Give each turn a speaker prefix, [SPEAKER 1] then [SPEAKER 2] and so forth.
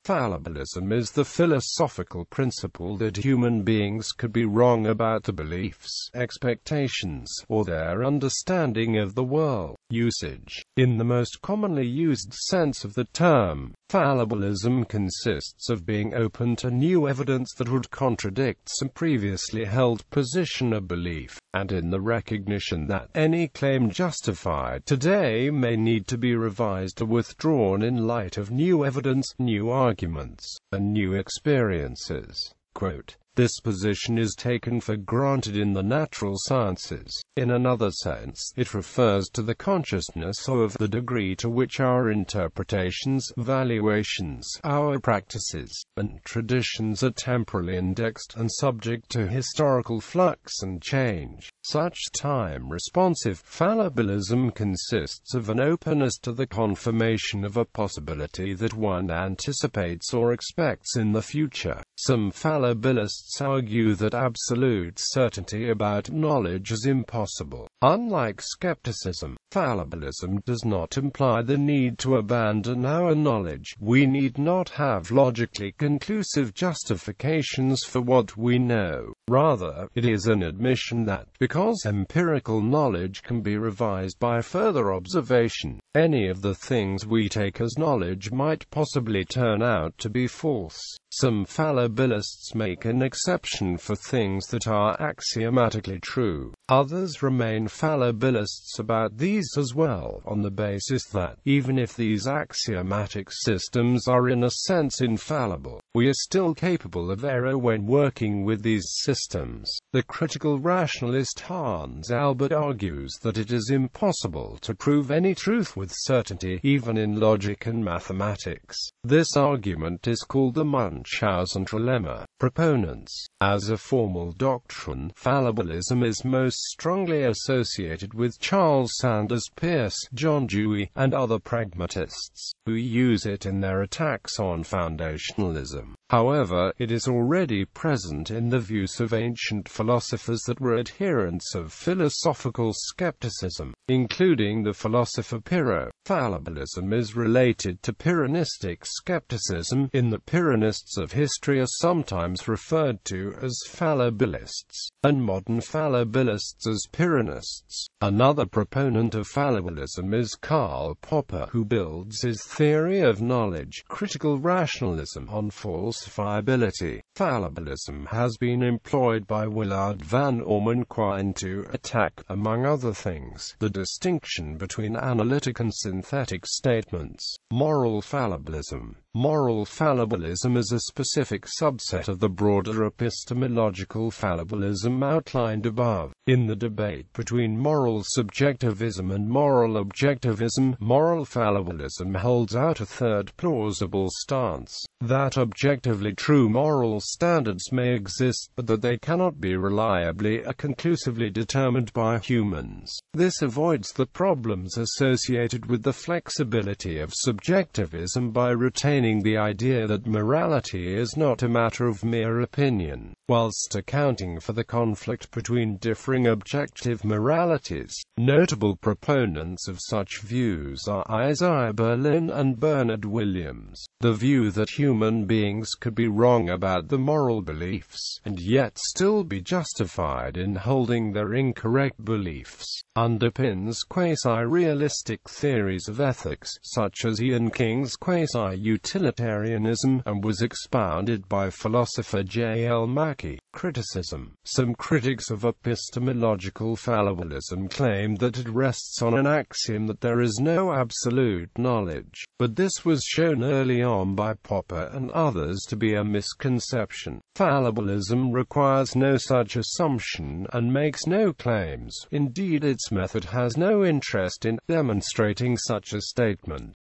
[SPEAKER 1] Fallibilism is the philosophical principle that human beings could be wrong about the beliefs, expectations, or their understanding of the world. Usage. In the most commonly used sense of the term, fallibilism consists of being open to new evidence that would contradict some previously held position of belief, and in the recognition that any claim justified today may need to be revised or withdrawn in light of new evidence, new arguments, and new experiences. Quote, "This position is taken for granted in the natural sciences." In another sense, it refers to the consciousness of the degree to which our interpretations, valuations, our practices, and traditions are temporally indexed and subject to historical flux and change. Such time-responsive fallibilism consists of an openness to the confirmation of a possibility that one anticipates or expects in the future. Some fallibilists argue that absolute certainty about knowledge is impossible. Unlike skepticism, fallibilism does not imply the need to abandon our knowledge. We need not have logically conclusive justifications for what we know. Rather, it is an admission that, because empirical knowledge can be revised by further observation, any of the things we take as knowledge might possibly turn out to be false. Some fallibilists make an exception for things that are axiomatically true. Others remain fallibilists about these as well, on the basis that, even if these axiomatic systems are in a sense infallible, we are still capable of error when working with these systems. The critical rationalist Hans Albert argues that it is impossible to prove any truth with certainty, even in logic and mathematics. This argument is called the Munchausen trilemma. Proponents. As a formal doctrine, fallibilism is most strongly associated with Charles Sanders Peirce, John Dewey, and other pragmatists, who use it in their attacks on foundationalism. However, it is already present in the views of ancient philosophers that were adherents of philosophical skepticism, including the philosopher Pyrrho. Fallibilism is related to Pyrrhonistic skepticism, in that Pyrrhonists of history are sometimes referred to as fallibilists, and modern fallibilists as Pyrrhonists. Another proponent of fallibilism is Karl Popper, who builds his theory of knowledge, critical rationalism, on falsifiability. Fallibilism has been employed by Willard van Orman Quine to attack, among other things, the distinction between analytic and synthetic statements. Moral fallibilism. Moral fallibilism is a specific subset of the broader epistemological fallibilism outlined above. In the debate between moral subjectivism and moral objectivism, moral fallibilism holds out a third plausible stance, that objectively true moral standards may exist, but that they cannot be reliably or conclusively determined by humans. This avoids the problems associated with the flexibility of subjectivism by retaining the idea that morality is not a matter of mere opinion, whilst accounting for the conflict between differing objective moralities. Notable proponents of such views are Isaiah Berlin and Bernard Williams. The view that human beings could be wrong about the moral beliefs, and yet still be justified in holding their incorrect beliefs, underpins quasi-realistic theories of ethics, such as Ian King's quasi-utilitarianism, and was expounded by philosopher J. L. Mackie. Criticism. Some critics of epistemological fallibilism claim that it rests on an axiom that there is no absolute knowledge, but this was shown early on by Popper and others to be a misconception. Fallibilism requires no such assumption and makes no claims. Indeed, its method has no interest in demonstrating such a statement.